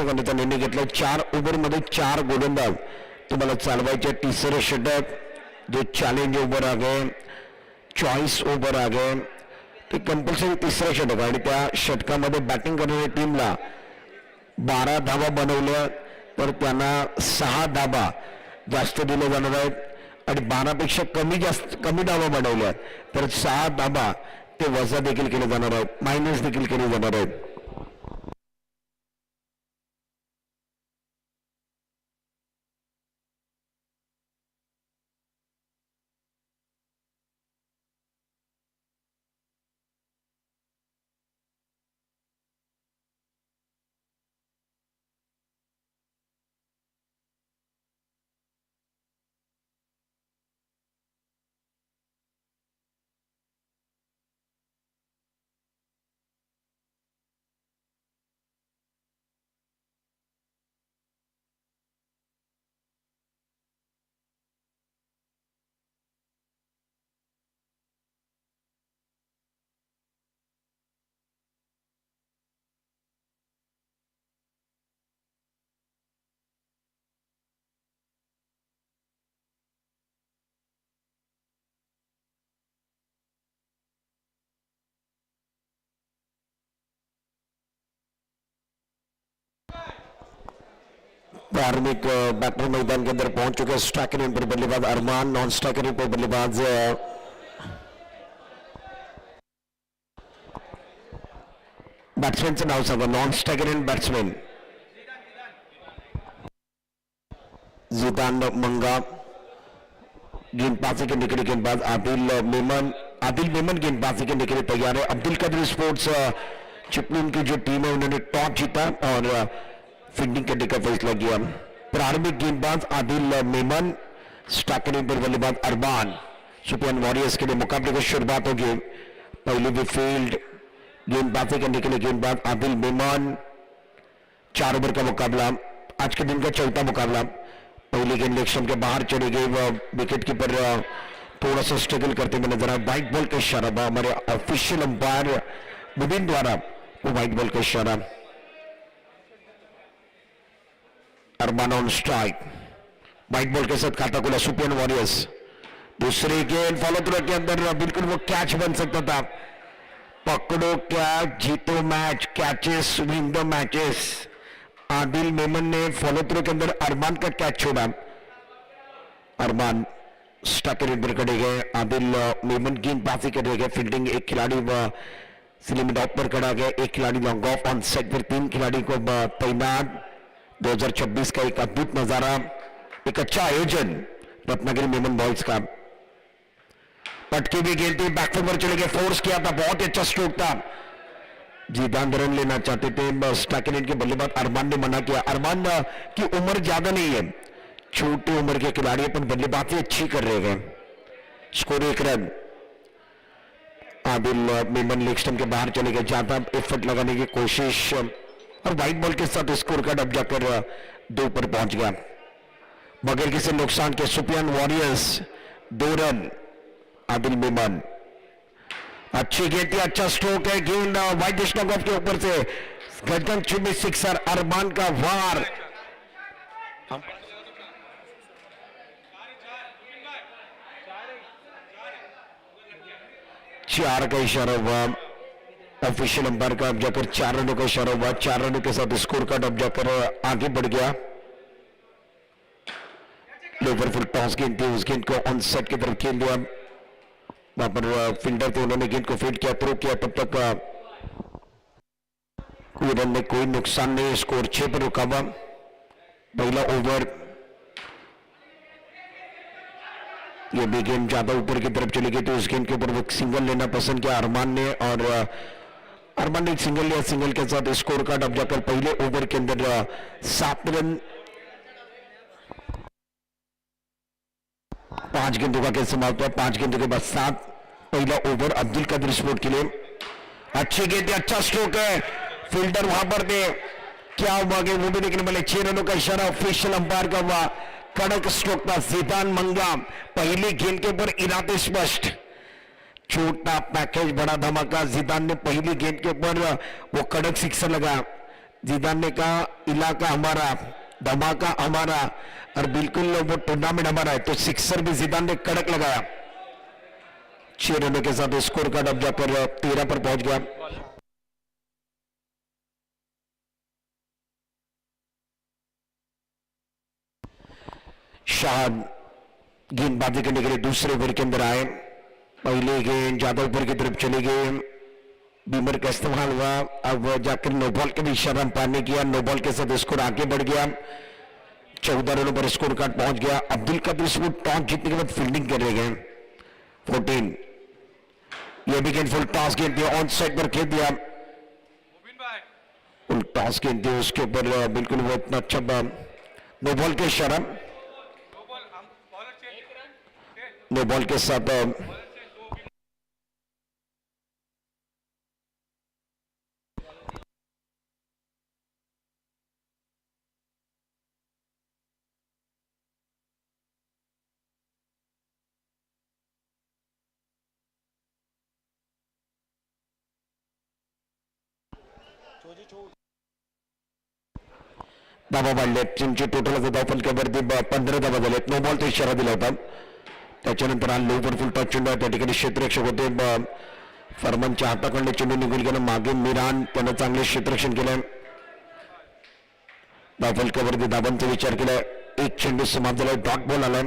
करण्याचा निर्णय घेतला. 4 ओव्हरमध्ये 4 गोलंदाज तुम्हाला चालवायचे. तिसरं षटक जो चॅलेंज ओव्हर आ गए, चॉईस ओव्हर आ गए, ते कंपल्सरी तिसरं षटक आणि त्या षटकामध्ये बॅटिंग करणाऱ्या टीमला 12 धावा बनवल्या तर त्यांना 6 धावा जास्त दिले जाणार आहेत आणि 12 पेक्षा कमी धावा बनवल्या तर 6 धावा ते वजा देखील केले जाणार आहेत, मायनस देखील केले जाणार आहेत. धार्मिक बैटर मैदान के अंदर पहुंच चुके. स्ट्राइकर इन पर बल्लेबाज अरमान, नॉन स्ट्राइकर इन पर बल्लेबाज बॅट्समॅनचं नाव सांगा. नॉन स्ट्राइकर इन बॅट्समॅन जिदान मंगा, गेंदबाजी के निकले गेंदबाज आदिल मेमन गेंदबाजी के निकले तैयार है. अब्दुल कदर स्पोर्ट्स चिपलून की जो टीम है उन्होंने टॉस जीता और फील्डिंग करने का फैसला किया. प्रारंभिक गेंदबाज आदिल मेमन, स्ट्राइकर पर बल्लेबाज अरमान. सुपियान वॉरियर्स के लिए मुकाबले की शुरुआत होगी. पहली भी फील्ड गेंदबाजी करने के लिए गेंदबाज आदिल मेमन. 4 ओवर का मुकाबला, आज के दिन का चौथा मुकाबला. पहली गेंद लेग स्टंप के बाहर चली गई. विकेट कीपर थोड़ा सा स्ट्रगल करते हुए नजर आया. व्हाइट बॉल का इशारा, हमारे ऑफिशियल अंपायर मुबीन द्वारा वो व्हाइट बॉल का इशारा. अरमान ऑन स्ट्राइक, व्हाइट बॉल के साथ खाता खुला सुपियन वॉरियर्स. दूसरी गेंद फॉलो थ्रू के अंदर बिल्कुल वो कैच बन सकता था. पकड़ो कैच, जीतो match, catches win the matches. Adil Memon ने फॉलो थ्रू के अंदर अरमान का कैच छोड़ा. अरमान स्ट्राइकर पर खड़े गए. आदिल मेमन गेंदबाजी कर गए. फील्डिंग एक खिलाड़ी स्लिम डॉप पर खड़ा गया, एक खिलाड़ी लॉन्ग ऑफ. ऑन सेट पर 3 खिलाड़ी को तैनात. 2026 का एक अद्भुत नजारा, एक अच्छा आयोजन रत्नागिरी मेमन बॉयज का. पटकी भी गेंद थी, बैकफुट पर चले गए, फोर्स किया था, बहुत अच्छा स्ट्रोक था. जीदान रन लेना चाहते थे, स्ट्राइकर के बल्लेबाज अरमान ने मना किया. अरमान की उम्र ज्यादा नहीं है, छोटी उम्र के खिलाड़ी पर बल्लेबाजी अच्छी कर रहे हैं. Score 1 run. Adil Memon leg stump के बाहर चले गए, ज्यादा एफर्ट लगाने की कोशिश और व्हाइट बॉल के साथ स्कोर कार्ड अब जाकर 2 पर पहुंच गया बगैर किसी नुकसान के. सुपियान वॉरियर्स 2 रन. आदिल मेमन अच्छी गेंद थी, अच्छा स्ट्रोक है. गेंद व्हाइट स्टंप के ऊपर से गर्दन चुमी सिक्सर. अरमान का वार. चार का इशारा हुआ ऑफिशियल अंपायर का. अब जाकर 4 रनों का इशारा हुआ. 4 रनों के साथ स्कोर कार्ड अब जाकर आगे बढ़ गया. लोवर फुल टॉस गेंद थी, उस गेंद को ऑन सेट की तरफ खेल दिया. वहां पर फील्डर थे, उन्होंने गेंद को फील्ड किया, थ्रो किया. तब तक कोई रन में कोई नुकसान नहीं. स्कोर 6 पर रुका हुआ. पहला ओवर, ये भी गेंद ज्यादा ऊपर की तरफ चली गई तो उस गेंद के ऊपर वो सिंगल लेना पसंद किया अरमान ने और अरमान ने एक सिंगल लिया. सिंगल के साथ स्कोर कार्ड अब जाकर पहले ओवर के अंदर 7 रन. 5 गेंदों का खेल समाप्त हुआ. 5 गेंदों के बाद 7. पहला ओवर अब्दुल कदर स्पोर्ट के लिए. अच्छी गेंद, अच्छा स्ट्रोक है. फील्डर वहां पर थे, क्या हुआ कि वो भी देखने वाले. 6 रनों का इशारा ऑफिशियल अंपायर का हुआ. कड़क स्ट्रोक था. जिदान मंगा पहली गेंद के ऊपर इरादे स्पष्ट. छोटा पैकेज बड़ा धमाका. जिदान ने पहली गेंद के ऊपर वो कड़क सिक्सर लगा. जिदान ने कहा इलाका हमारा, धमाका हमारा और बिल्कुल वो टूर्नामेंट हमारा है। तो सिक्सर भी जिदान ने कड़क लगाया। 6 रनों के साथ स्कोर कार्ड अब जाकर 13 पर पहुंच गया। शाह गेंदबाजी करने के लिए दूसरे ओवर के अंदर आए। पहले गेंद ज्यादा ऊपर की तरफ चली गई, बीमर का इस्तेमाल हुआ। अब जाकर नो बॉल के भी इशारा अंपायर ने किया। नो बॉल के साथ स्कोर आगे बढ़ गया। 14 रनों पर स्कोर कार्ड पहुंच गया। अब्दुल कदीर वो टॉस जीतने के बाद फील्डिंग कर रहे हैं। 14 ये भी गेंद फुल टॉस गेंद थी, ऑन साइड पर खेल दिया। फुल टॉस गेंद थी, उसके ऊपर बिल्कुल वो इतना अच्छा नो बॉल के इशारा, नो बॉल के साथ धाबा वाढले। टीमची टोटल धावफलकावरती 15 धाबा झाले। नो बॉलचा इशारा दिला होता। त्याच्यानंतर हा लोवर फुल टॉस चेंडू त्या ठिकाणी क्षेत्ररक्षक होते फरमानच्या हाताकडले चेंडू निघून गेला मागे। मिरान त्यानं चांगले क्षेत्ररक्षण केलं। धावफलकावरती धाबांचा विचार केला। एक चेंडू समाप्त झाला, डॉट बॉल आलाय।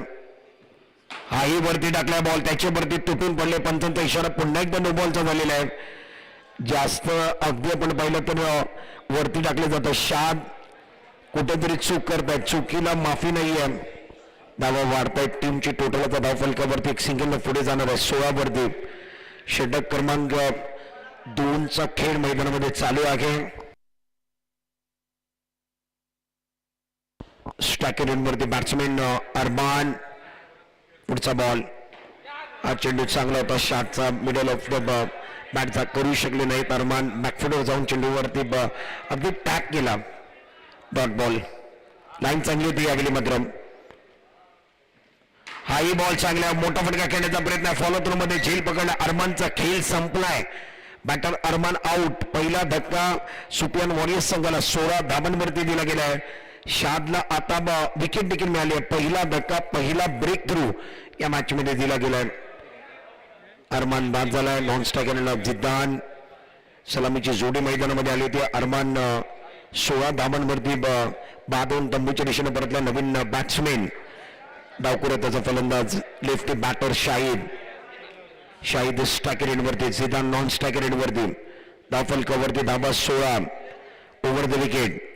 हाही वरती टाकलाय बॉल, त्याच्यावरती तुटून पडले। पंचांचा इशारा पुन्हा एकदा नो बॉलचा झालेला आहे। जास्त अगदी आपण पाहिलं तर वरती टाकले जातं। शाद कुठेतरी चूक करतायत, चुकीला माफी नाहीये। धावा वाढतायत। टीमची टोटल आता धावफलकावरती एक सिंगल पुढे जाणार आहे। 16 वरती षटक क्रमांक 2चा खेळ मैदानामध्ये चालू आहे। स्ट्रायकर वरती बॅट्समॅन अरमान, पुढचा बॉल। हा चेंडू चांगला होता शाटचा, मिडल ऑफ द बॅटचा करू शकले नाहीत। अरमान बॅकफुटवर जाऊन चेंडूवरती अगदी टॅप केला, डॉट बॉल। लाईन चांगली होती या गेली मात्र। हाही बॉल चांगला, मोठा फटका खेळण्याचा प्रयत्न, फॉलो थ्रू मध्ये झेल पकडला। अरमानचा खेळ संपलाय। बॅटर अरमान आउट। पहिला धक्का सुपियान वॉरियर्स संघाला 16 धाबांवरती दिला गेलाय। शादला आता विकेट देखील मिळाली आहे। पहिला धक्का, पहिला ब्रेक थ्रू या मॅच मध्ये दिला गेलाय। अरमान बाद झालाय। नॉन स्ट्रायकर जिद्दान सलामीची जोडी मैदानामध्ये आली होती। अरमान 16 धाबांवरती बाद होऊन तंबूच्या दिशेने परतला। नवीन बॅट्समॅन डावकुऱ्या त्याचा फलंदाज लेफ्टी बॅटर शाहिद स्ट्रायकर वरती, जिदान नॉन स्ट्रायकर वरती। धावफलकावरती धाबा 16 ओव्हर द विकेट।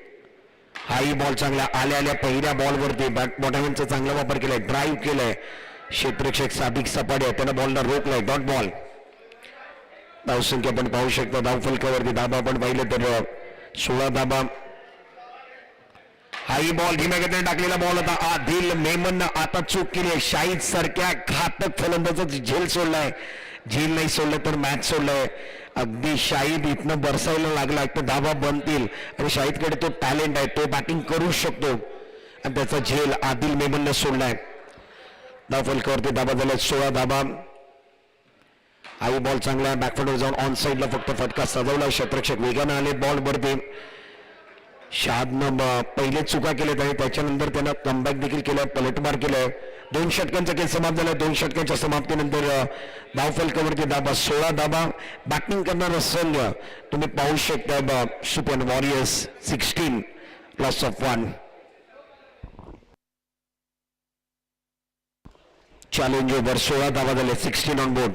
हाही बॉल चांगला, आल्या आल्या पहिल्या बॉलवरती बॉटमॅनचा चांगला वापर केलाय, ड्राईव्ह केलाय। क्षेत्ररक्षक सादिक सपाडे त्याला बॉलला रोखलाय, डॉट बॉल। धावसंख्या आपण पाहू शकता। धावफलकावरती धाबा आपण पाहिलं तर 16 धाबा। हाही बॉल धीम्या गतीने टाकलेला बॉल होता। आदिल मेमननं आता चूक केली आहे। शाहिद सारख्या घातक फलंदाजाचा झेल सोडलाय, झेल नाही सोडलं तर मॅच सोडलाय। अगदी शाहिद इथनं बरसायला लागला तर धाबा बनतील आणि शाहिदकडे तो टॅलेंट आहे, तो बॅटिंग करू शकतो आणि त्याचा झेल आदिल मेमननं सोडलाय। धावफलकावरती धाबा झाला 16 धाबा। हाई बॉल चांगला, बॅकफुटवर जाऊन ऑन साइडला फक्त फटका सजवला। क्षेत्ररक्षक वेगाने आले बॉल वरती। शादनं पहिले चुका केल्यात आणि त्याच्यानंतर त्यानं कमबॅक देखील केलं, पलटवार केलंय। 2 षटकांचा खेळ समाप्त झाला। 2 षटकांच्या समाप्तीनंतर धावफलकावरती धाबा 16 धाबा। बॅटिंग करणारा संघ तुम्ही पाहू शकता Shopian warriors 16 loss of 1। Challenge over 16 धाबा झाले, 16 ऑन बोर्ड।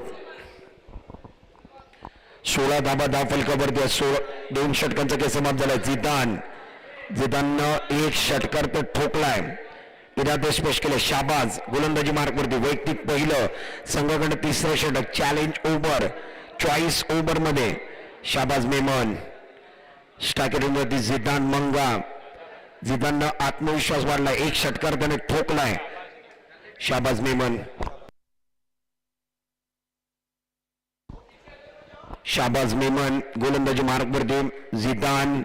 16 धाबा धावफलकावरती 2 षटकांचा खेळ समाप्त झाला। जिदाननं एक षटकार तर ठोकलाय, इरादे स्पष्ट केले। शाबाज गोलंदाजी मार्कवरती वैयक्तिक पहिलं, संघाकडे 3रं षटक। चॅलेंज ओव्हर 40 ओव्हर मध्ये शाबाज मेमन। स्ट्रायकरवरती जिदान मंगा। जिदाननं आत्मविश्वास वाढला, एक षटकार त्याने ठोकलाय। शाबाज मेमन, शाबाज मेमन गोलंदाजी मार्कवरती। जिदान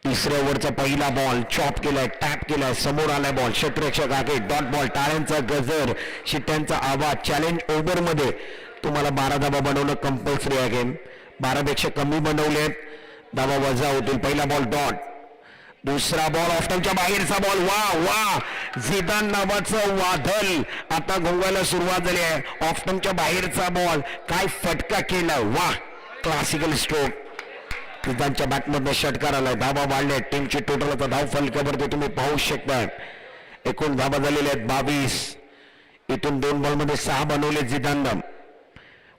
3ऱ्या ओव्हरचा पहिला बॉल चॉप केलाय, टॅप केलाय, समोर आलाय बॉल। क्षेत्ररक्षक आगे, डॉट बॉल। टाळ्यांचा गजर, शिट्ट्यांचा आवाज। चॅलेंज ओव्हर मध्ये तुम्हाला 12 धाबा बनवणं कंपल्सरी आहे। 12 पेक्षा कमी बनवलेत धावा वजा होतील. पहिला बॉल डॉट, दुसरा बॉल ऑफ्टनच्या बाहेरचा बॉल. वा वा, झिदान नावाचं वादळ आता घोंगायला सुरुवात झाली आहे. ऑफ्टनच्या बाहेरचा बॉल, काय फटका केला. वा, क्लासिकल स्ट्रोक. झिदानच्या बॅटमधनं षटकार आलाय. धावा वाढल्या. टीमची टोटल आता धाव फलकावरती तुम्ही पाहू शकता. एकूण धावा झालेल्या आहेत 22. इथून 2 बॉलमध्ये 6 बनवले झिदाननं.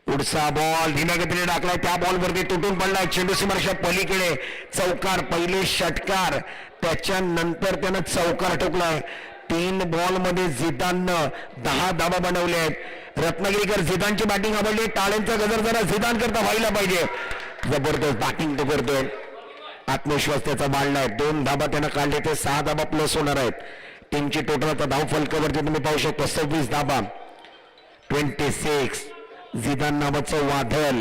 पुढचा बॉल धीम्या गतीने टाकलाय, त्या बॉलवरती तुटून पडलाय. चेंडू सीमारेषा पलीकडे चौकार. पहिले षटकार, त्याच्यानंतर त्यानं चौकार ठोकलाय. 3 बॉलमध्ये झिदाननं 10 धावा बनवल्या आहेत. रत्नागिरीकर, झिदानची बॅटिंग आवडली. टाळ्यांचा गजर जरा झिदान करता व्हायला पाहिजे. जबरदस्त बॅटिंग तो करतोय. आत्मविश्वास त्याचा वाढलाय. 2 धाबा त्यानं काढले, ते 6 धाबा प्लस होणार आहेत. टीमची टोटल आता धाव फलकावरती तुम्ही पाहू शकता 26 धाबा. 26. झिदान नावाचं वादळ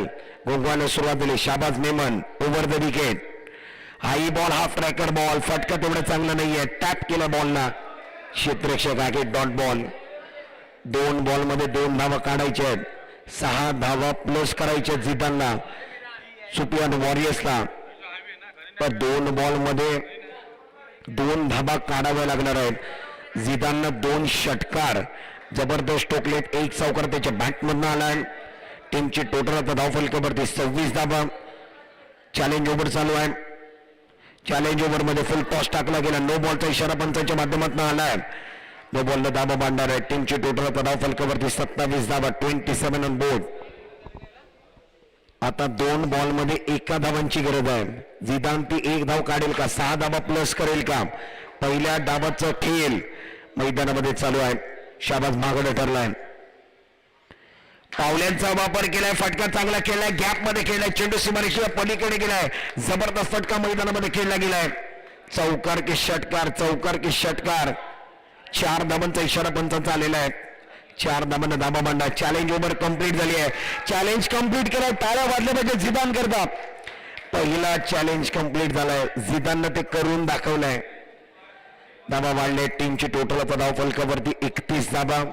घोंगवायला सुरुवात झाली. Shahbaz Memon over the wicket. High ball, half tracker ball. फटका तेवढा चांगला नाहीये. टॅप केला बॉलला. क्षेत्ररक्षक आहे. Dot ball. 2 बॉलमध्ये 2 धावा काढायच्या आहेत. 6 धावा प्लस करायच्या झिदानला, सुपियान वॉरियर्सला. तर 2 बॉलमध्ये 2 धाबा काढाव्या लागणार आहेत. झिदाननं 2 षटकार जबरदस्त टोकलेत. 1 चौकार त्याच्या बॅटमधनं आलाय. टीमची टोटल आता धाव फलकावरती 26 धाबा. चॅलेंज ओव्हर चालू आहे. चॅलेंज ओव्हर मध्ये फुल टॉस टाकला गेला. नो बॉलचा इशारा पंचांच्या माध्यमातून आलाय. नो बॉलला धाबा बांधणार आहे. टीमची टोटल आता धाव फलकावरती 27 धाबा. 27 ऑन बोर्ड. आता 2 बॉलमध्ये 1 धावांची गरज आहे. झिदान ती 1 धाव काढेल का, 6 धावा प्लस करेल का. पहिल्या धावाचं खेळ मैदानामध्ये चालू आहे. शाबाज मागडे ठरलाय. पावल्यांचा वापर केलाय. फटका चांगला खेळलाय. गॅप मध्ये खेळलाय. चेंडू सीमारेषेच्या पलीकडे गेलाय. जबरदस्त फटका मैदानामध्ये खेळला गेलाय. चौकार की षटकार, चौकार की षटकार. 4 धाबांचा इशारा पंचांचा आलेला आहे. 4 धाबांना धाबा मांडा. चॅलेंज ओव्हर कंप्लीट झाली आहे. चॅलेंज कंप्लीट केलाय. टाळ्या वाजल्या पाहिजे झिदान करता. पहिला चॅलेंज कंप्लीट झालाय. झिदाननं ते करून दाखवलंय. धाबा वाढले. टीमची टोटल आता धाव फलकावरती 31 धाबा.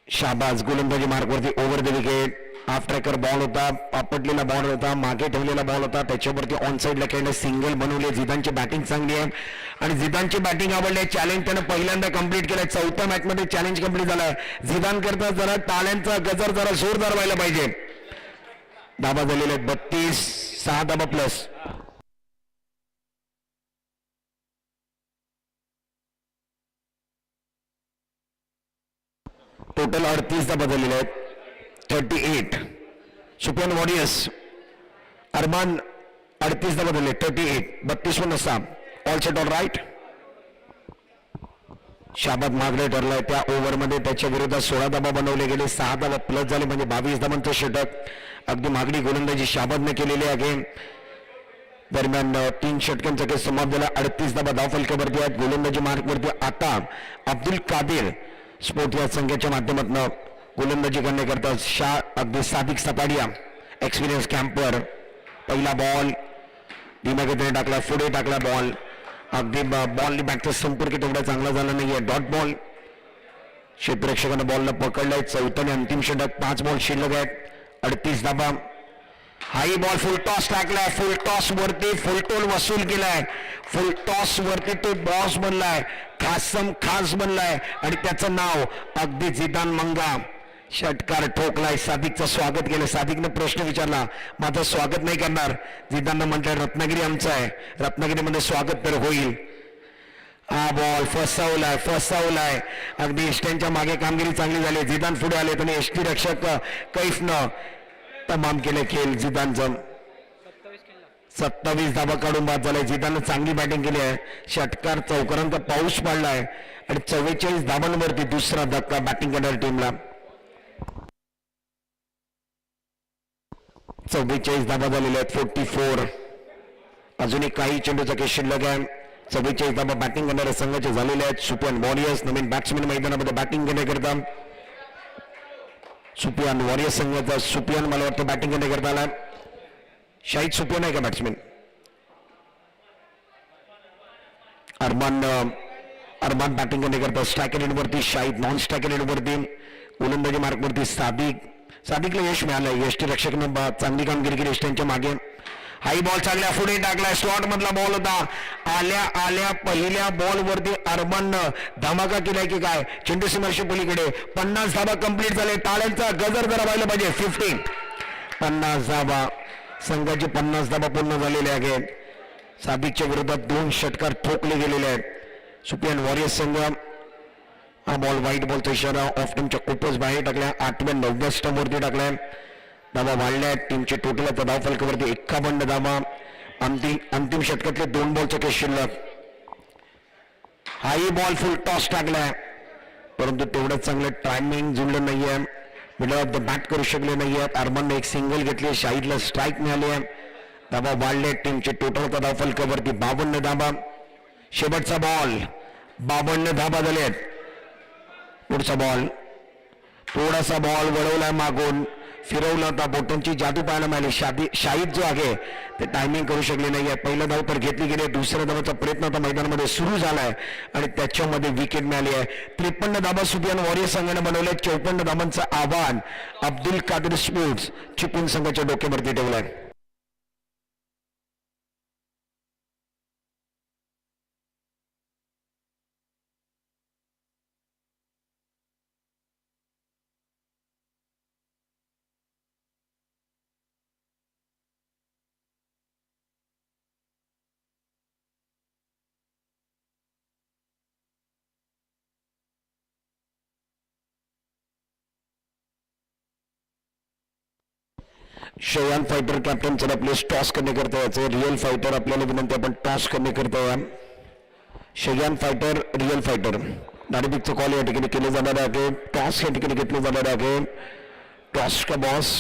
शाबाज गोलंदाजी मार्कवरती over the wicket. Half tracker ball होता, आपटलेला बॉल होता, मागे ठेवलेला बॉल होता, त्याच्यावरती ऑन साईडला खेळणं सिंगल बनवले. झिदानची बॅटिंग चांगली आहे आणि झिदानची बॅटिंग आवडली. चॅलेंज त्यानं पहिल्यांदा कंप्लीट केलंय. 4थ्या मॅचमध्ये चॅलेंज कंप्लीट झालाय. झिदान करता जरा टाळ्यांचा गजर जरा जोरदार व्हायला पाहिजे. धाबा झालेले आहेत 32. 6 धाबा प्लस. टोटल 38 धाबा झालेले आहेत. 38. सुपियान वॉरियर्स अरमान 38 धाबा झाले. 38. 32 वर नसा. All set all right. शाबाद मागडे ठरलाय. त्या ओव्हरमध्ये त्याच्या विरोधात 16 धाबा बनवले गेले. 6 धाबा प्लस झाले म्हणजे 22 धाबांचं षटक. अगदी मागडी गोलंदाजी शाबादने केलेली आहे. दरम्यान 3 षटकांचा खेळ समाप्त झाला. 38 धाबा धाव फलकावरती आहेत. गोलंदाजी मार्कवरती आता अब्दुल कादिर स्पोर्ट या संघाच्या माध्यमातून गोलंदाजी करण्याकरता अगदी सादिक सपाडिया एक्सपिरियन्स कॅम्पर. पहिला बॉल धीम्या गतीने टाकला, पुढे टाकला बॉल. अगदी बॉलनी बॅटचा संपर्क तेवढा चांगला झाला नाहीये. Dot ball. क्षेत्ररक्षकानं बॉलला पकडलाय. 4थं आणि अंतिम षटक. 5 बॉल शिल्लक आहेत. 38 धाबा. हाई बॉल फुल टॉस टाकलाय. फुल टॉस वरती फुल टोल वसूल केलाय. फुल टॉस वरती तो बॉस बनलाय. खास बनलाय आणि त्याचं नाव अगदी झिदान मंगा. षटकार ठोकलाय. सादिकचं स्वागत केलं. सादिकने प्रश्न विचारला, माझं स्वागत नाही करणार. झिदाननं म्हटलं रत्नागिरी आमचं आहे, रत्नागिरीमध्ये स्वागत तर होईल. हा बॉल फसवलाय. अगदी एसटीच्या मागे कामगिरी चांगली झाली. झिदान पुढे आले आणि एसटी रक्षक कैफनं तमाम केले खेळ. झिदानचं 27 धाबा काढून बाद झालाय. झिदाननं चांगली बॅटिंग केली आहे. षटकार चौकारांचा पाऊस पडलाय आणि 44 धाबांवरती दुसरा धक्का बॅटिंग करणाऱ्या टीमला. 44 धाबा झालेल्या आहेत. 44. अजूनही काही चेंडूचा खेळ शिल्लक आहे. 44 धाबा बॅटिंग करणाऱ्या संघाचे झालेले आहेत. सुपियान वॉरियर्स नवीन बॅट्समॅन मैदानामध्ये बॅटिंग करण्याकरता. सुपियान वॉरियर्स संघाचा सुपियान मला वाटतं बॅटिंग करण्याकरता आला. शाहिद सुपियान आहे का बॅट्समॅन. अरमान अरमान बॅटिंग करणे करता स्ट्रायकर एंडवरती शाहिद, नॉन स्ट्रायकर एंडवरती गोलंदाजी मार्कवरती सादिकला यश मिळालं. यष्टी रक्षकनं चांगली कामगिरी केली यष्टींच्या मागे. हाई बॉल चांगल्या पुढे टाकला, स्लॉट मधला बॉल होता. आल्या पहिल्या बॉल वरती अरमाननं धमाका केलाय की काय. चेंडू सीमारेषे पलीकडे 50 धाबा कंप्लीट झाले. टाळ्यांचा गजर जरा व्हायला पाहिजे. 50 धाबा, संघाची 50 धाबा पूर्ण झालेले आहेत. सादिकच्या विरोधात 2 षटकार ठोकले गेलेले आहेत. सुपियान वॉरियर्स संघ हा बॉल व्हाईट बॉलचा इशारा ऑफ टीमच्या खूपच बाहेर टाकल्या. 8व्या 9व्या स्टंपवरती टाकलाय. धाबा वाढल्या टीमची टोटल आता धाव फलकावरती 51 धाबा. अंतिम षटकातले 2 बॉलचे केस शिल्लक. हाही बॉल फुल टॉस टाकलाय, परंतु तेवढं चांगलं टायमिंग जुळलं नाहीये. मिडल ऑफ द बॅट करू शकले नाहीये. अरमानने एक सिंगल घेतली, शाहिदला स्ट्राईक मिळाली आहे. धाबा वाढले टीमची टोटल आता धाव फलकावरती 52 धाबा. शेवटचा बॉल 52 धाबा झालेत. पुढचा बॉल, थोडासा बॉल वळवलाय मागून, फिरवला होता, बोटांची जादू पाहायला मिळाली. शाहिद जो आहे ते टायमिंग करू शकले नाहीये. पहिलं धाव तर घेतली गेली, दुसऱ्या धावाचा प्रयत्न आता मैदानामध्ये सुरू झालाय आणि त्याच्यामध्ये विकेट मिळाली आहे. 53 धाबा सुपियान वॉरियर्स संघाने बनवले. 54 धाबांचं आव्हान अब्दुल कादर स्पोर्ट्स चिपळूण संघाच्या डोक्यावरती ठेवलंय. शयान फायटर कॅप्टन चला प्लीज टॉस करने करता है. रियल फायटर आपल्याला विनंती आपण टॉस करने करता है. शयान फायटर रियल फायटर नाणेफेकचा कॉल या ठिकाणी केले जाणार आहे. टॉस या ठिकाणी घेतले जाणार आहे. टॉस का बॉस,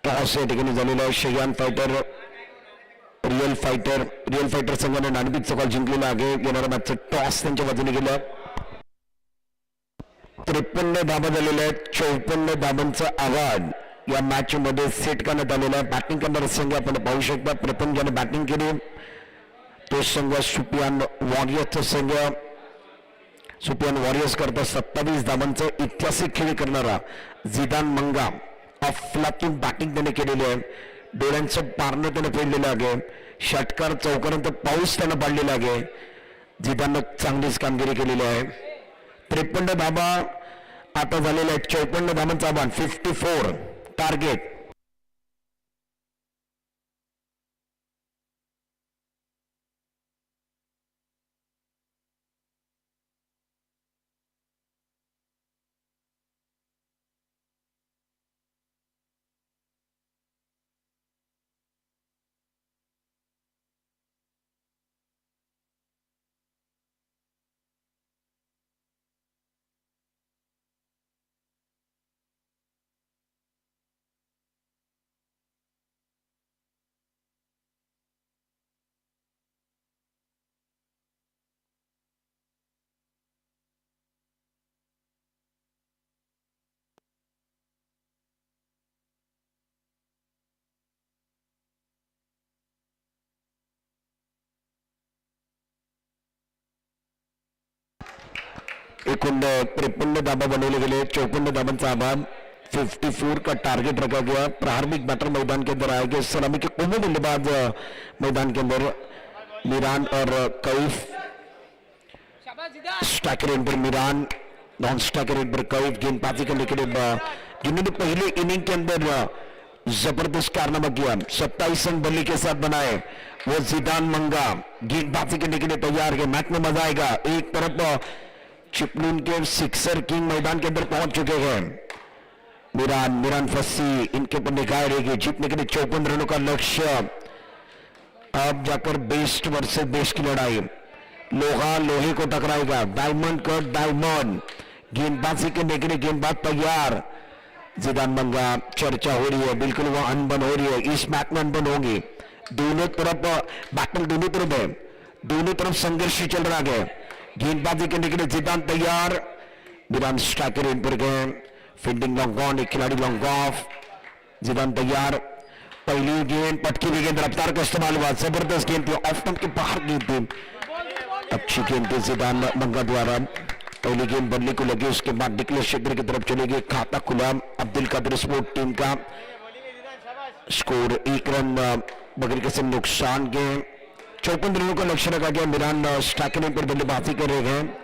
टॉस या ठिकाणी झालेला आहे. शयान फायटर रियल फायटर संघाने नाणेफेकचा कॉल जिंकलेला आहे. येणाऱ्या मॅचचं टॉस त्यांच्या बाजूने गेलं. 53 धाबा झालेल्या आहेत. 54 धाबांचं आव्हान या मॅच मध्ये सेट करण्यात आलेला आहे. बॅटिंग करणारा संघ आपण पाहू शकता. प्रथम ज्याने बॅटिंग केली तो संघ सुपियान वॉरियर्सचा संघ. सुपियान वॉरियर्स करता 27 धाबांचं ऐतिहासिक खेळी करणारा जिदान मंगा अफलातून बॅटिंग त्याने केलेली आहे. डोळ्यांचं पारणं त्याने फेडलेलं आहे. षटकार चौकारांत पाऊस त्यानं पाडलेला आहे. जिदाननं चांगलीच कामगिरी केलेली आहे. 53 धाबा आता झालेल्या आहेत. 54 धाबांचा आव्हान 54 टार्गेट. एकूण 53 धाबा बनवले गेले. 54 धाबांचा आव्हान 54 का टारगेट रखा गया. प्रारंभिक बैटर मैदान के अंदर आएंगे. सलामी के उम्र बल्लेबाज मैदान के अंदर मीरान और कईफ. स्ट्राइकर एंड पर मीरान, नॉन स्ट्राइकर एंड पर कईफ. गेंदबाजी करने के लिए जिन्होंने पहले इनिंग के अंदर जबरदस्त कारनामा किया, 27 रन बल्ली के साथ बनाए, वो जिदान मंगा गेंदबाजी करने के लिए तैयार है. मैच में मजा आएगा. एक तरफ चिपलून के सिक्सर किंग मैदान के अंदर पहुंच चुके हैं. मीरान फस्सी इनके ऊपर निगाह रहेगी. जीतने के लिए 54 रनों का लक्ष्य. अब जाकर बेस्ट वर्सेस बेस्ट की लड़ाई. लोहा लोहे को टकराएगा. डायमंड का डायमंड. गेंदबाजी करने के लिए गेंदबाज तैयार. जिदान मंगा. चर्चा हो रही है, बिल्कुल वो अनबन हो रही है. इस मैच में अनबन होगी. दोनों तरफ बैटल, दोनों तरफ है, दोनों तरफ संघर्ष चल रहा है. गेंदबाजी करने के लिए जिदान तैयार. मीरान स्ट्राइकर इन पर गए. फील्डिंग लॉन्ग ऑन, एक खिलाड़ी लॉन्ग ऑफ. जिदान तैयार. पहली गेंद पटकी हुई गेंद, रफ्तार का इस्तेमाल हुआ. जबरदस्त गेंद थी, ऑफ स्टंप के बाहर गेंद थी. अच्छी गेंद थी जिदान मंगा द्वारा, पहली गेंद बल्ली को लगी, उसके बाद निकले क्षेत्र की तरफ चलेगी, खाता खुला अब्दुल कादिर स्पोर्ट टीम का। स्कोर 1 रन बगैर किसी नुकसान के। 54 रनों का लक्ष्य रखा गया। मिरान स्ट्राइकर पर बल्लेबाजी कर रहे हैं।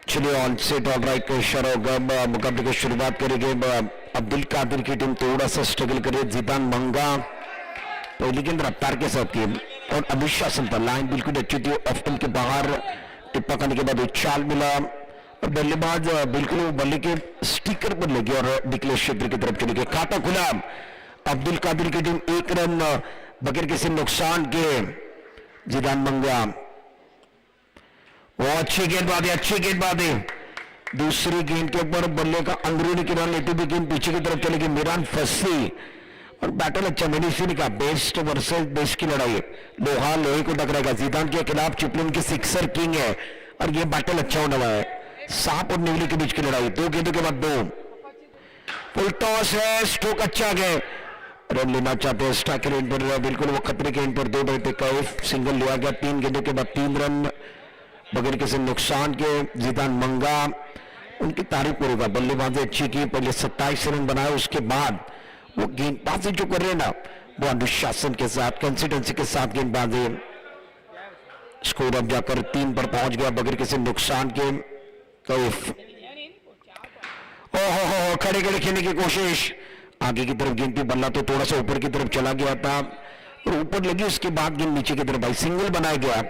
चलिए ऑन सेट ऑल राइट का इशारा होगा। मुकाबले की शुरुआत करेंगे। अब्दुल कादिर की टीम थोड़ा सा स्ट्रगल करे। जिदान मंगा पहली गेंद रफ्तार के साथ की और अनुशासन पर लाइन बिल्कुल अच्छी थी। ऑफ्टन के बाहर टिप्पा करने के बाद उछाल मिला और बल्लेबाज बिल्कुल बल्ले के स्टिकर पर लगी और निकले क्षेत्र की तरफ चली गई। खाता खुला अब्दुल कादिर की टीम 1 रन बगैर किसी नुकसान के। जिदान मंगा वो अच्छी गेंदबाजी। दूसरी गेंद के ऊपर बल्ले का अंदरूनी किनारा लेती हुई गेंद पीछे की तरफ चलेगी। मिरान फंसी और बैटल अच्छा मेडिसिन का बेस्ट वर्सेस बेस्ट की लड़ाई। लोहा लोहे को टकराएगा। जिदान के खिलाफ चिपलिन की सिक्सर किंग है और ये बैटल अच्छा होने वाला है। सांप और नीली के बीच की लड़ाई। 2 गेंदों के बाद 2 फुल टॉस है। स्ट्रोक अच्छा गए। रन लेना चाहते हैं स्ट्राइकर एंड पर बिल्कुल वो खतरे के एंड पर 2 बड़े कैफ सिंगल लिया गया। 3 गेंदों के बाद 3 रन बगैर किसी नुकसान के। जिदान मंगा उनकी तारीफ करूंगा। बल्लेबाजी अच्छी की। पहले 27 रन बनाए, उसके बाद वो गेंदबाजी जो कर रहे हैं ना वो अनुशासन के साथ कंसिस्टेंसी के साथ गेंदबाजी। स्कोर अब जाकर 3 पर पहुंच गया बगैर किसी नुकसान के। कैफ ओहो खड़े खेलने की कोशिश। आगे की तरफ गेंद पे बल्ला तो थोड़ा सा ऊपर की तरफ चला गया था और ऊपर लगी, उसके बाद गेंद नीचे की तरफ भाई सिंगल बनाया गया।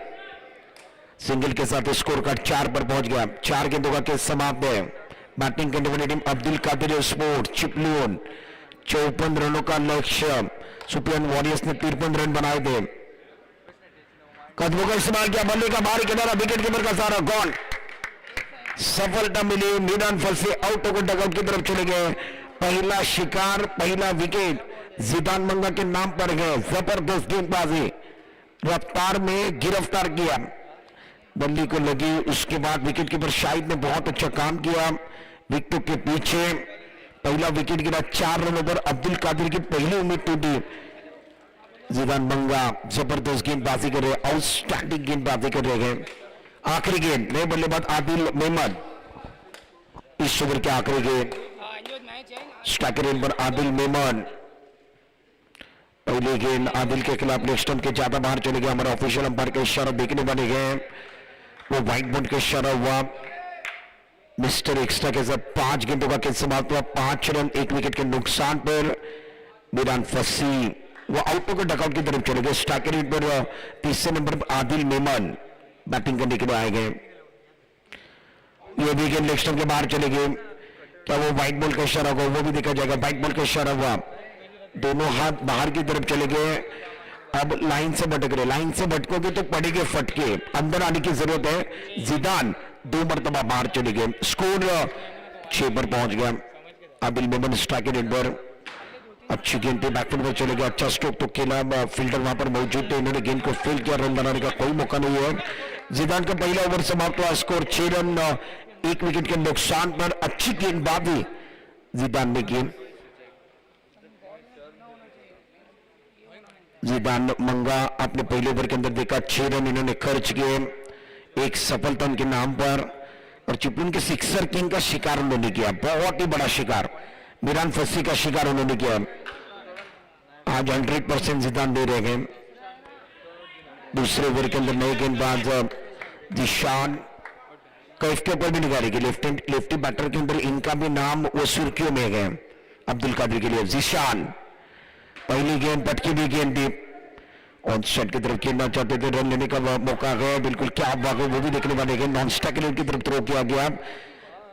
सिंगल के साथ स्कोर कार्ड 4 पर पहुंच गया। 4 गेंदों का केस समाप्त है। बैटिंग करने वाली टीम अब्दुल कादिर स्पोर्ट चिपलून 54 रनों का लक्ष्य। सुपियन वॉरियर्स ने 53 रन बनाए थे। कदमों का इस्तेमाल किया। बल्ले का बाहरी किनारा विकेट कीपर का सारा गॉन। सफलता मिली। मिरान फंसे आउट होकर डगआउट की तरफ चले गए। पहला शिकार, पहला विकेट जिदान मंगा के नाम पर गए। जबरदस्त गेंदबाजी, रफ्तार में गिरफ्तार किया, बल्ली को लगी। उसके बाद विकेट कीपर शाहिद ने बहुत अच्छा काम किया। विकेटों के पीछे पहला विकेट गिरा। 4 रनों पर अब्दुल कादिर की पहली उम्मीद टूटी। जिदान मंगा जबरदस्त गेंदबाजी कर रहे, आउटस्टैंडिंग गेंदबाजी कर रहे हैं। आखिरी गेंद नए बल्लेबाज आदिल मेमन। इस ओवर के आखिरी गेंद स्ट्राइकर एंड पर आदिल मेमन। पहली गेंद आदिल के खिलाफ नेक्स्ट स्टंप के ज्यादा बाहर चले गए। हमारे ऑफिशियल अंपायर के इशारा देखने बने गए, वो व्हाइट बोर्ड का इशारा हुआ। मिस्टर एक्स्ट्रा के साथ 5 गेंदों का खेल समाप्त हुआ। 5 रन 1 विकेट के नुकसान पर मिरान फंसी वो आउट होकर डकआउट की तरफ चले गए। स्ट्राइकर एंड पर 30 नंबर पर आदिल मेमन बैटिंग करने के लिए आए गए। ये भी गेंद नेक्स्ट स्टंप के बाहर चले गए। क्या वो व्हाइट बॉल का इशारा होगा, वो भी देखा जाएगा। व्हाइट बॉल का इशारा हुआ। दोनों हाथ बाहर की तरफ चले गए। अब लाइन से भटक रहे, लाइन से भटकोगे तो पड़ेगे फटके, अंदर आने की जरूरत है। जिदान 2 मरतबा बाहर चले गए। स्कोर 6 पर पहुंच गया। आदिल मेमन स्ट्राइकर एंड पर अच्छी गेंद पे बैकफुट पर चले गए। अच्छा स्ट्रोक तो खेला, फील्डर वहां पर मौजूद थे, इन्होंने गेंद को फील किया। रन बनाने का कोई मौका नहीं है। जिदान का पहला ओवर समाप्त हुआ। स्कोर 6 रन 1 विकेट के नुकसान पर। अच्छी गेंदबाजी जिदान ने की। जिदान मंगा अपने पहले ओवर के अंदर देखा 6 रन इन्होंने खर्च किए, एक सफलता उनके नाम पर। और चिपलून के सिक्सर किंग का शिकार उन्होंने किया, बहुत ही बड़ा शिकार। मिरान फस्सी का शिकार उन्होंने किया। आज 100% जिदान दे रहे हैं। दूसरे ओवर के अंदर नए गेंदबाज जिशान कैफ के ऊपर भी निकालेगी। लेफ्टी बैटर के अंदर इनका भी नाम वो सुर्खियों में गए। अब्दुल कादिर के लिए जीशान, पहली गेंद पटकी भी गेंद दी, ऑन सेट की तरफ खेलना चाहते थे, रन लेने का मौका गया, बिल्कुल क्या वाकई वो भी देखने वाले गेंद नॉन स्ट्राइक रेट की तरफ थ्रो किया गया,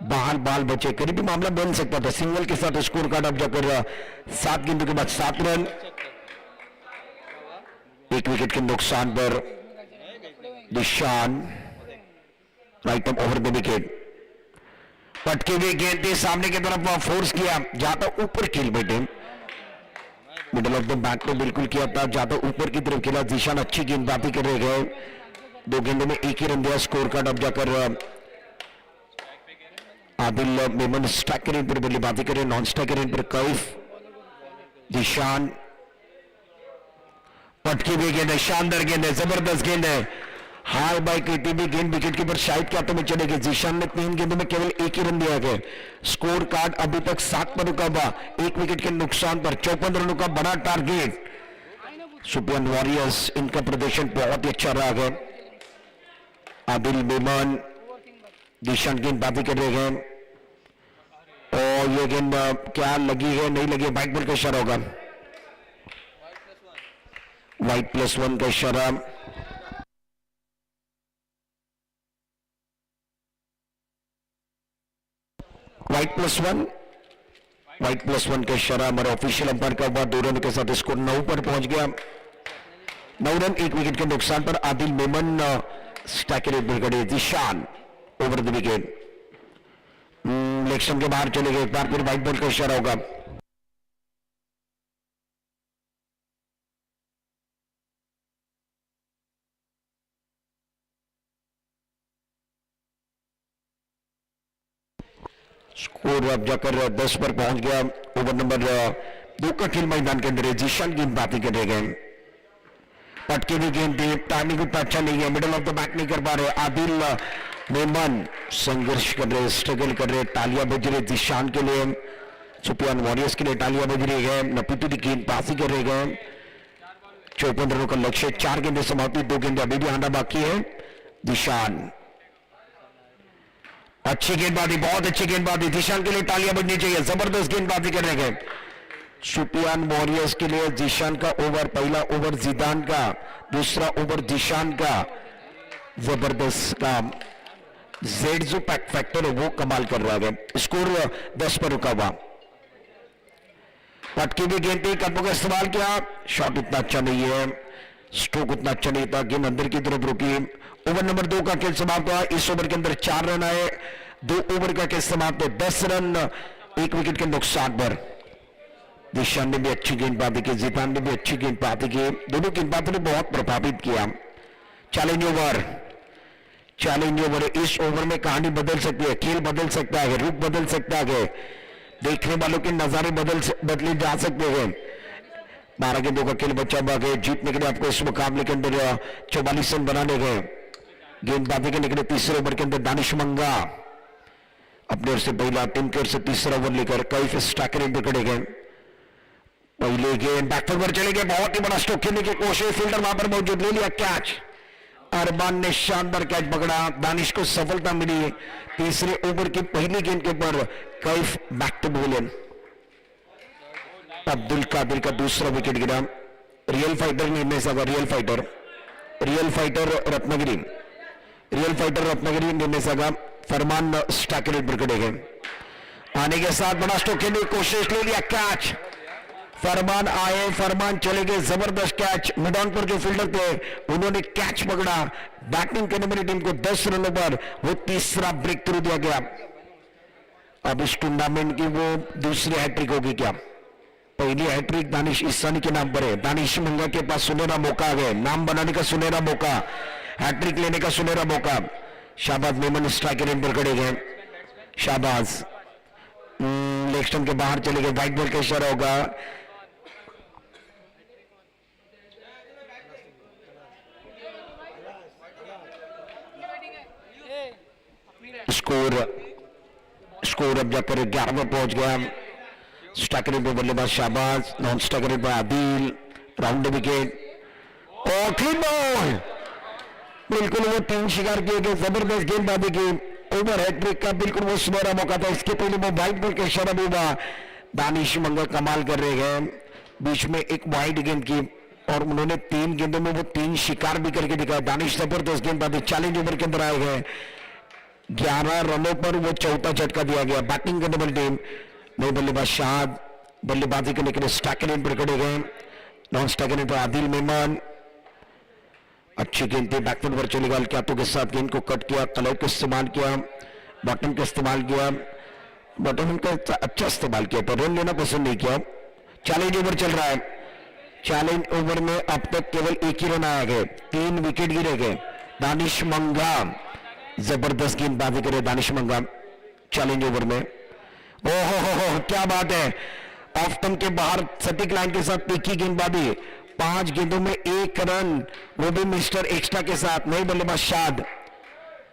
बाल बचे, करीबी मामला बन सकता था, सिंगल के साथ स्कोर कार्ड अब जाकर 7 गेंदों के बाद 7 रन, 1 विकेट के नुकसान पर निशान राइट ओवर द विकेट, पटकी हुई गेंद थी, सामने की तरफ फोर्स किया, ज्यादा ऊपर खेल बैठे, मिडल ऑफ द बैट को बिल्कुल किया था, ज्यादा ऊपर की तरफ खेला, जीशान अच्छी गेंदबाजी कर रहे गए, 2 गेंदों में 1 ही रन दिया, स्कोर कार्ड अब जाकर आदिल मेमन स्ट्राइक रेट पर बल्लेबाजी कर रहे, नॉन स्ट्राइक रेट पर कैफ, जीशान, पटकी भी गेंद है, शानदार गेंद है, जबरदस्त गेंद है, हाई बाई कहती भी गेंद विकेट कीपर शाहिद के हाथों में चलेगी, जीशान ने 3 गेंदों में केवल 1 ही रन दिया गया, स्कोर कार्ड अभी तक 7 पर रुका हुआ, 1 विकेट के नुकसान पर 54 रनों का बड़ा टारगेट, सुपियान वॉरियर्स इनका प्रदर्शन बहुत ही अच्छा रहा है, आदिल मेमन जीशान गेंदबाजी कर रहे हैं, और ये गेंद क्या लगी है नहीं लगी, व्हाइट बॉल का इशारा होगा, व्हाइट +1 का इशारा, व्हाइट प्लस वन का इशारा हमारे ऑफिशियल अंपायर का हुआ, 2 रन के साथ स्कोर 9 पर पहुंच गया, 9 रन 1 विकेट के नुकसान पर आदिल मेमन स्ट्राइक रेट पर खड़े, Zeeshan over the wicket, leg stump के बाहर चले गए, एक बार फिर व्हाइट बॉल का इशारा होगा, स्कोर अब जाकर 10 पर पहुंच गया, ओवर नंबर 2 का खेल मैदान के अंदर जीशान गेंदबाजी कर रहे गए, पटके भी गेंद थी, टाइमिंग उतना अच्छा नहीं है, मिडल ऑफ द बैट नहीं कर पा रहे, आदिल मेमन संघर्ष कर रहे, स्ट्रगल कर रहे, तालियां बज रही जीशान के लिए, सुपियान वॉरियर्स के लिए तालियां बज रही है, नपीतु की गेंदबाजी कर रहे गए, 54 रनों का लक्ष्य, 4 गेंदें समाप्ति, 2 गेंदें अभी भी आना बाकी है, जीशान अच्छी गेंदबाजी, बहुत अच्छी गेंदबाजी, जीशान के लिए तालियां बजनी चाहिए, जबरदस्त गेंदबाजी कर रहे हैं, सुपियान वॉरियर्स के लिए जीशान का ओवर, पहला ओवर जीदान का, दूसरा ओवर जीशान का, जबरदस्त काम, जेड जो फैक्टर है वो कमाल कर रहा है, स्कोर 10 पर रुका हुआ, पटकी भी गेंद थी, कदमों का इस्तेमाल किया, शॉट उतना अच्छा नहीं है, स्ट्रोक उतना अच्छा नहीं था, गेंद अंदर की तरफ रुकी, ओवर नंबर 2 का खेल समाप्त हुआ, इस ओवर के अंदर 4 रन आए, 2 ओवर का खेल समाप्त है, 10 रन 1 विकेट के नुकसान पर, जीशान ने भी अच्छी गेंदबाजी की, जीतान ने भी अच्छी गेंदबाजी की, दोनों गेंदबाजों ने बहुत प्रभावित किया, चैलेंज ओवर, इस ओवर में कहानी बदल सकती है, खेल बदल सकता है, रुख बदल सकता है, देखने वालों के नजारे बदले जा सकते हैं, 12 गेंदों का खेल बचा हुआ है, जीतने के लिए आपको इस मुकाबले के अंदर 44 रन बनाने गए, गेंदबाजी के निकले तीसरे ओवर के अंदर दानिश मंगा अपने ओर से पहला, टीम की ओर से तीसरा ओवर लेकर कई स्ट्राइक रेट पर खड़े गए, पहले गेंद बैकफुट पर चले गए, बहुत ही बड़ा स्ट्रोक खेलने की कोशिश, फील्डर वहां पर मौजूद, ले लिया कैच, अरबान ने शानदार कैच पकड़ा, दानिश को सफलता मिली, तीसरे ओवर की पहली गेंद के ऊपर Kaif back to bowling, Abdul Qadir का दूसरा विकेट गिरा, रियल फाइटर निर्णय सभा, रियल फाइटर रत्नागिरी निर्णय सभा, फरमान स्ट्राइक रेट पर खड़े गए, आने के साथ बड़ा स्ट्रोक खेलने की कोशिश, ले लिया कैच, फरमान आए, फरमान चले गए, जबरदस्त कैच, मैदान पर जो फील्डर थे उन्होंने कैच पकड़ा, बैटिंग करने वाली टीम को 10 रनों पर वो तीसरा ब्रेक थ्रू दिया गया, अब इस टूर्नामेंट की वो दूसरी हैट्रिक होगी क्या, पहली हैट्रिक दानिश ईसानी के नाम पर है, दानिश मंगा के पास सुनहरा मौका आ गया, नाम बनाने का सुनहरा मौका, हैट्रिक लेने का सुनहरा मौका, शाहबाज मेमन स्ट्राइक रेट पर खड़े गए, शाहबाज लेग स्टंप के बाहर चले गए, व्हाइट बॉल का इशारा होगा, स्कोर अब जाकर 11 पर पहुंच गया, स्ट्राइक रेट पर बल्लेबाज शाहबाज, नॉन स्ट्राइक रेट पर आदिल, राउंड विकेट और क्लीन बॉल, बिल्कुल वो 3 शिकार किए गए, जबरदस्त गेंदबाजी की, ओवर हैट्रिक का बिल्कुल वो सुनहरा मौका था, इसके पहले वो व्हाइट बॉल का इशारा भी हुआ, दानिश मंगा कमाल कर रहे हैं, बीच में एक वाइड गेंद की और उन्होंने 3 गेंदों में वो 3 शिकार भी करके दिखाया। दानिश जबरदस्त गेंदबाजी, चैलेंज ओवर के अंदर आए गए, 11 रनों पर वो चौथा झटका दिया गया। बैटिंग करने वाली टीम नई बल्लेबाज शाद बल्लेबाजी करने के लिए स्टैकन पर खड़े गए, नॉन स्टैकन पर आदिल मेमन, अच्छी गेंद थी, बैकफुट पर चली गई, कैतों के साथ गेंद को कट किया, कलर का इस्तेमाल किया, बटन का इस्तेमाल किया, बटन का अच्छा इस्तेमाल किया पर रन लेना पसंद नहीं किया। चैलेंज ओवर चल रहा है, चैलेंज ओवर में अब तक केवल एक ही रन आया गए, 3 विकेट गिरे गए। दानिश मंगा जबरदस्त गेंदबाजी करे, दानिश मंगा चैलेंज ओवर में, ओहो हो क्या बात है, ऑफ स्टंप के बाहर सटीक लाइन के साथ तीखी गेंदबाजी, 5 गेंदों में 1 रन, वो भी मिस्टर एक्स्ट्रा के साथ। नई बल्लेबाज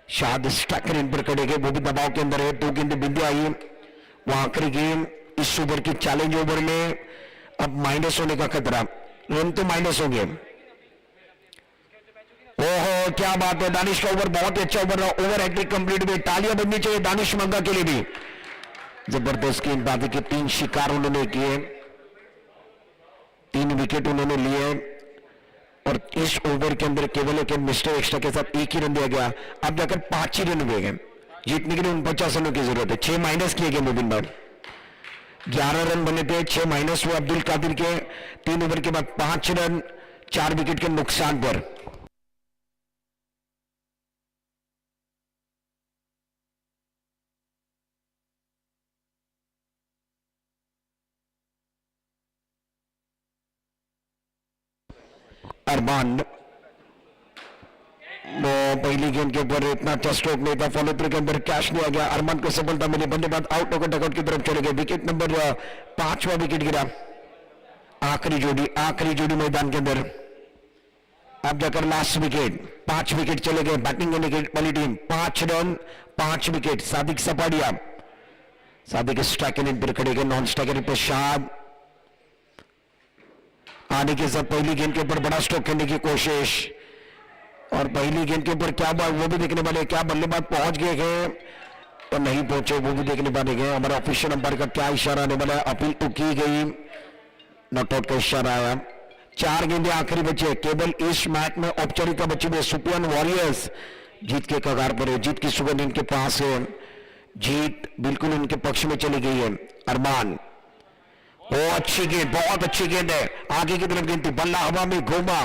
शाद स्ट्राइकर इन पर खड़े गए, वो भी दबाव के अंदर है, 2 गेंदें बिंदु आई। वो आखिरी गेंद इस ओवर की चैलेंज ओवर में, अब माइनस होने का खतरा, रन तो माइनस हो गए। ओहो क्या बात है, दानिश का ओवर बहुत ही अच्छा ओवर रहा, ओवर हैट्रिक कंप्लीट हुई, तालियां बजनी चाहिए दानिश मंगा के लिए भी। जबरदस्त गेंदबाजी के 3 शिकार उन्होंने किए, 3 विकेट उन्होंने लिए और इस ओवर के अंदर केवल एक मिस्टर एक्स्ट्रा के साथ 1 ही रन दिया गया। अब जाकर 5 ही रन हुए गए, जीतने के लिए 49 रनों की जरूरत है। 6 माइनस किए गए मुबिन भाई, 11 रन बने थे, 6 माइनस हुए अब्दुल कादिर के। 3 ओवर के बाद 5 रन 4 विकेट के नुकसान पर। अरमान वो पहली गेंद के ऊपर इतना अच्छा स्ट्रोक नहीं था, फॉलो थ्रू के अंदर कैच लिया गया, अरमान को सफलता मिली, बल्लेबाज आउट होकर डगआउट की तरफ चले गए। विकेट नंबर 5वां विकेट गिरा, आखिरी जोड़ी मैदान के अंदर। अब जाकर लास्ट विकेट, 5 विकेट चले गए, बैटिंग करने वाली team 5 run 5 wicket. Sadiq Sapadia, Sadiq striker इन पर खड़े गए, नॉन स्ट्राइकर पर शाद आने के साथ पहली गेंद के ऊपर बड़ा स्ट्रोक करने की कोशिश, और पहली गेंद के ऊपर क्या वो भी देखने वाले, क्या बल्लेबाज पहुंच गए हैं तो नहीं पहुंचे, वो भी देखने वाले गए। हमारा ऑफिशियल अंपायर का क्या इशारा आने वाला है, अपील तो की गई, नॉट आउट का इशारा आया। 4 गेंदें आखिरी बचे, केवल इस मैच में औपचारिकता बची हुई। सुपियान वॉरियर्स जीत के कगार पर है, जीत की सुगंध इनके पास है, जीत बिल्कुल इनके पक्ष में चली गई है। अरमान वो अच्छी गेंद, बहुत अच्छी गेंद है, आगे की तरफ गेंद थी, बल्ला हवा में घूमा,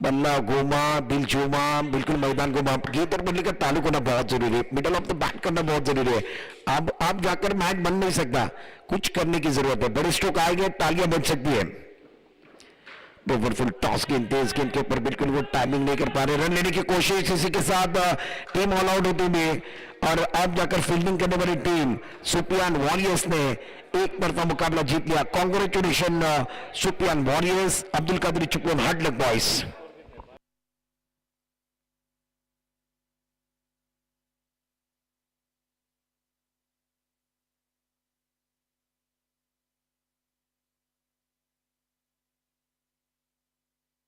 बल्ला घूमा, दिल झूमा, बिल्कुल मैदान घूमा। गेंद और बल्ले का ताल्लुक होना बहुत जरूरी है, मिडल ऑफ द बैट करना बहुत जरूरी है। अब आप जाकर मैच बन नहीं सकता, कुछ करने की जरूरत है, बड़े स्ट्रोक आएंगे, तालियां बन सकती है। ओवरफुल टॉस गेंद, तेज गेंद के ऊपर बिल्कुल वो टाइमिंग नहीं कर पा रहे, रन लेने की कोशिश, इसी के साथ टीम ऑल आउट होती हुई, और अब जाकर फील्डिंग करने वाली टीम सुपियान वॉरियर्स ने एक तरफा मुकाबला जीत लिया। Congratulation Shopian warriors, Abdul Qadir Chupan, hard luck boys.